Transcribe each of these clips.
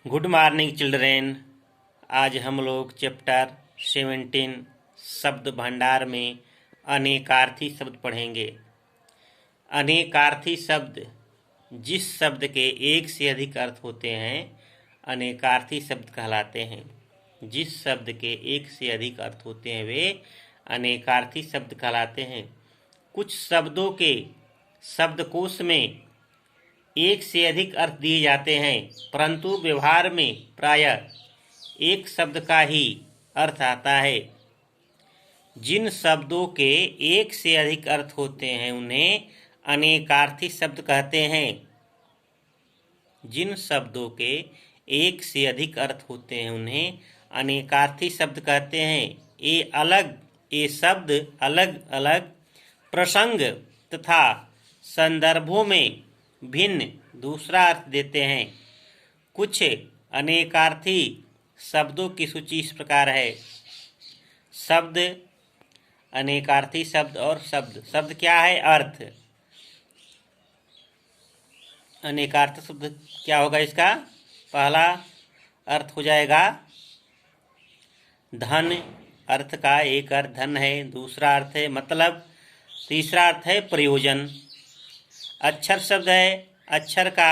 Good morning children. आज हम लोग चैप्टर 17 शब्द भंडार में अनेकार्थी शब्द पढ़ेंगे। अनेकार्थी शब्द जिस शब्द के एक से अधिक अर्थ होते हैं अनेकार्थी शब्द कहलाते हैं। जिस शब्द के एक से अधिक अर्थ होते हैं वे अनेकार्थी शब्द कहलाते हैं। कुछ शब्दों के शब्दकोश में एक से अधिक अर्थ दिए जाते हैं, परंतु व्यवहार में प्रायः एक शब्द का ही अर्थ आता है। जिन शब्दों के एक से अधिक अर्थ होते हैं उन्हें अनेकार्थी शब्द कहते हैं। जिन शब्दों के एक से अधिक अर्थ होते हैं उन्हें अनेकार्थी शब्द कहते हैं। ये शब्द अलग अलग प्रसंग तथा संदर्भों में भिन्न दूसरा अर्थ देते हैं। कुछ अनेकार्थी शब्दों की सूची इस प्रकार है। शब्द, अनेकार्थी शब्द और शब्द। शब्द क्या है? अर्थ। अनेकार्थी शब्द क्या होगा? इसका पहला अर्थ हो जाएगा धन। अर्थ का एक अर्थ धन है, दूसरा अर्थ है मतलब, तीसरा अर्थ है प्रयोजन। अक्षर शब्द है। अक्षर का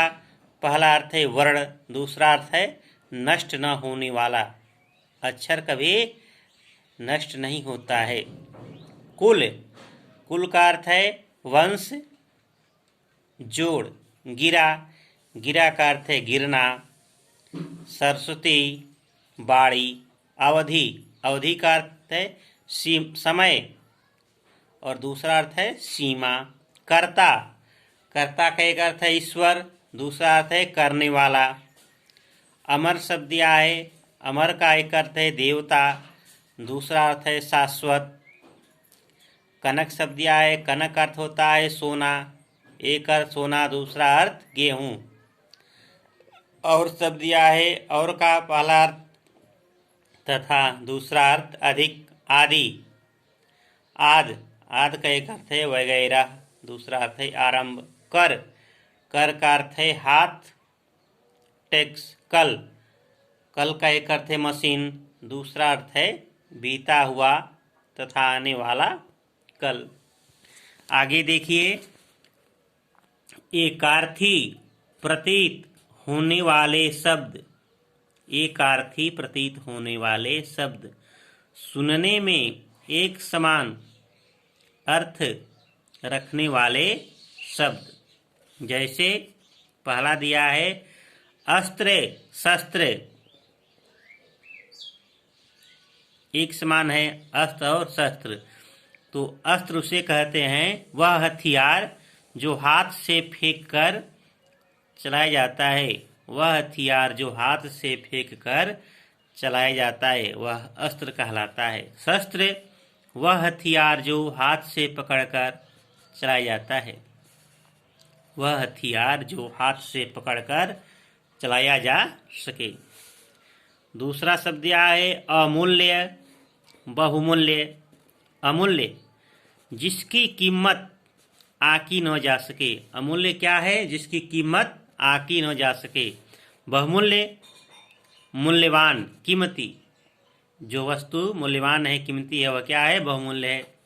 पहला अर्थ है वर्ण, दूसरा अर्थ है नष्ट न होने वाला। अक्षर कभी नष्ट नहीं होता है। कुल, कुल का अर्थ है वंश, जोड़। गिरा, गिरा का अर्थ है गिरना। सरस्वती, बाड़ी। अवधि, अवधि का अर्थ है समय और दूसरा अर्थ है सीमा। कर्ता, कर्ता का एक अर्थ है ईश्वर, दूसरा अर्थ है करने वाला। अमर शब्द यह है। अमर का एक अर्थ है देवता, दूसरा अर्थ है शाश्वत। कनक शब्द यह है। कनक अर्थ होता है सोना, एक अर्थ सोना, दूसरा अर्थ गेहूं। और शब्द यह है। और का पहला अर्थ तथा दूसरा अर्थ अधिक, आदि। आद, आद का एक अर्थ है वगैरह, दूसरा अर्थ है आरंभ। कर, कर का अर्थ है हाथ, टैक्स। कल, कल का एक अर्थ है मशीन, दूसरा अर्थ है बीता हुआ तथा आने वाला कल। आगे देखिए, एकार्थी प्रतीत होने वाले शब्द। एकार्थी प्रतीत होने वाले शब्द सुनने में एक समान अर्थ रखने वाले शब्द। जैसे पहला दिया है अस्त्र, शस्त्र। एक समान है अस्त्र और शस्त्र। तो अस्त्र उसे कहते हैं वह हथियार जो हाथ से फेंक कर चलाया जाता है। वह हथियार जो हाथ से फेंक कर चलाया जाता है वह अस्त्र कहलाता है। शस्त्र वह हथियार जो हाथ से पकड़कर चलाया जाता है। वह हथियार जो हाथ से पकड़कर चलाया जा सके। दूसरा शब्द यह है अमूल्य, बहुमूल्य। अमूल्य जिसकी कीमत आकी न जा सके। अमूल्य क्या है? जिसकी कीमत आकी न जा सके। बहुमूल्य मूल्यवान, कीमती। जो वस्तु मूल्यवान है, कीमती है, वह क्या है? बहुमूल्य है।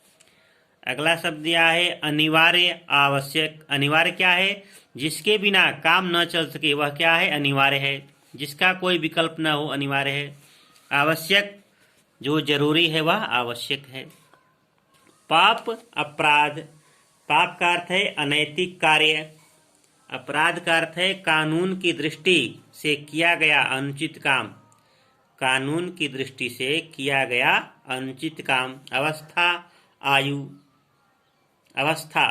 अगला शब्द यह है अनिवार्य, आवश्यक। अनिवार्य क्या है? जिसके बिना काम न चल सके वह क्या है? अनिवार्य है। जिसका कोई विकल्प न हो अनिवार्य है। आवश्यक जो जरूरी है वह आवश्यक है। पाप, अपराध। पाप का अर्थ है अनैतिक कार्य। अपराध का अर्थ है कानून की दृष्टि से किया गया अनुचित काम। कानून की दृष्टि से किया गया अनुचित काम। अवस्था, आयु। अवस्था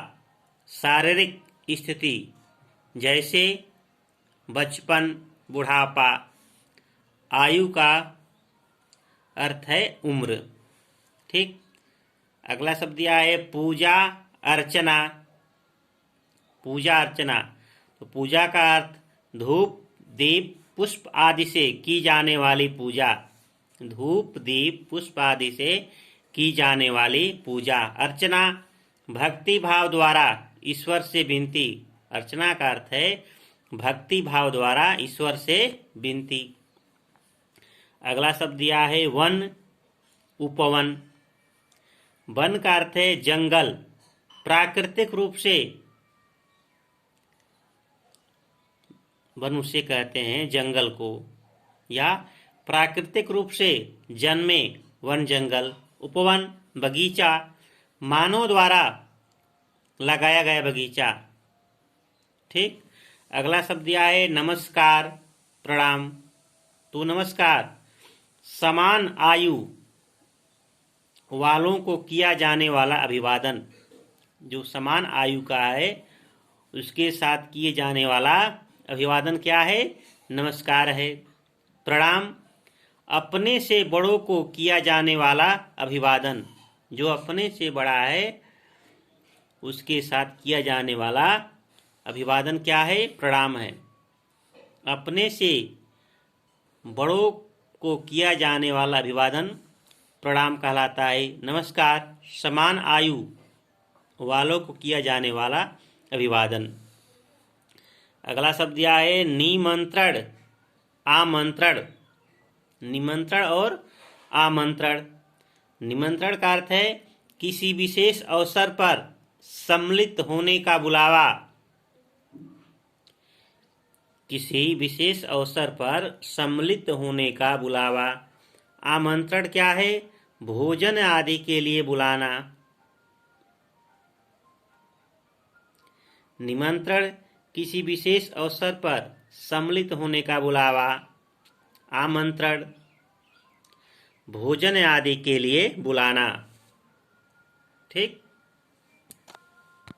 शारीरिक स्थिति, जैसे बचपन, बुढ़ापा। आयु का अर्थ है उम्र। ठीक। अगला शब्द यह है पूजा, अर्चना। पूजा, अर्चना। तो पूजा का अर्थ धूप, दीप, पुष्प आदि से की जाने वाली पूजा। धूप, दीप, पुष्प आदि से की जाने वाली पूजा। अर्चना भक्ति भाव द्वारा ईश्वर से विनती। अर्चना का अर्थ है भक्ति भाव द्वारा ईश्वर से विनती। अगला शब्द दिया है वन, उपवन। वन का अर्थ है जंगल। प्राकृतिक रूप से वन उसे कहते हैं जंगल को, या प्राकृतिक रूप से जन्मे वन जंगल। उपवन बगीचा, मानव द्वारा लगाया गया बगीचा। ठीक। अगला शब्द दिया है नमस्कार, प्रणाम। तो नमस्कार समान आयु वालों को किया जाने वाला अभिवादन। जो समान आयु का है उसके साथ किए जाने वाला अभिवादन क्या है? नमस्कार है। प्रणाम अपने से बड़ों को किया जाने वाला अभिवादन। जो अपने से बड़ा है उसके साथ किया जाने वाला अभिवादन क्या है? प्रणाम है। अपने से बड़ों को किया जाने वाला अभिवादन प्रणाम कहलाता है। नमस्कार समान आयु वालों को किया जाने वाला अभिवादन। अगला शब्द दिया है निमंत्रण, आमंत्रण। निमंत्रण और आमंत्रण। निमंत्रण का अर्थ है किसी विशेष अवसर पर सम्मिलित होने का बुलावा। किसी विशेष अवसर पर सम्मिलित होने का बुलावा। आमंत्रण क्या है? भोजन आदि के लिए बुलाना। निमंत्रण किसी विशेष अवसर पर सम्मिलित होने का बुलावा। आमंत्रण भोजन आदि के लिए बुलाना। ठीक।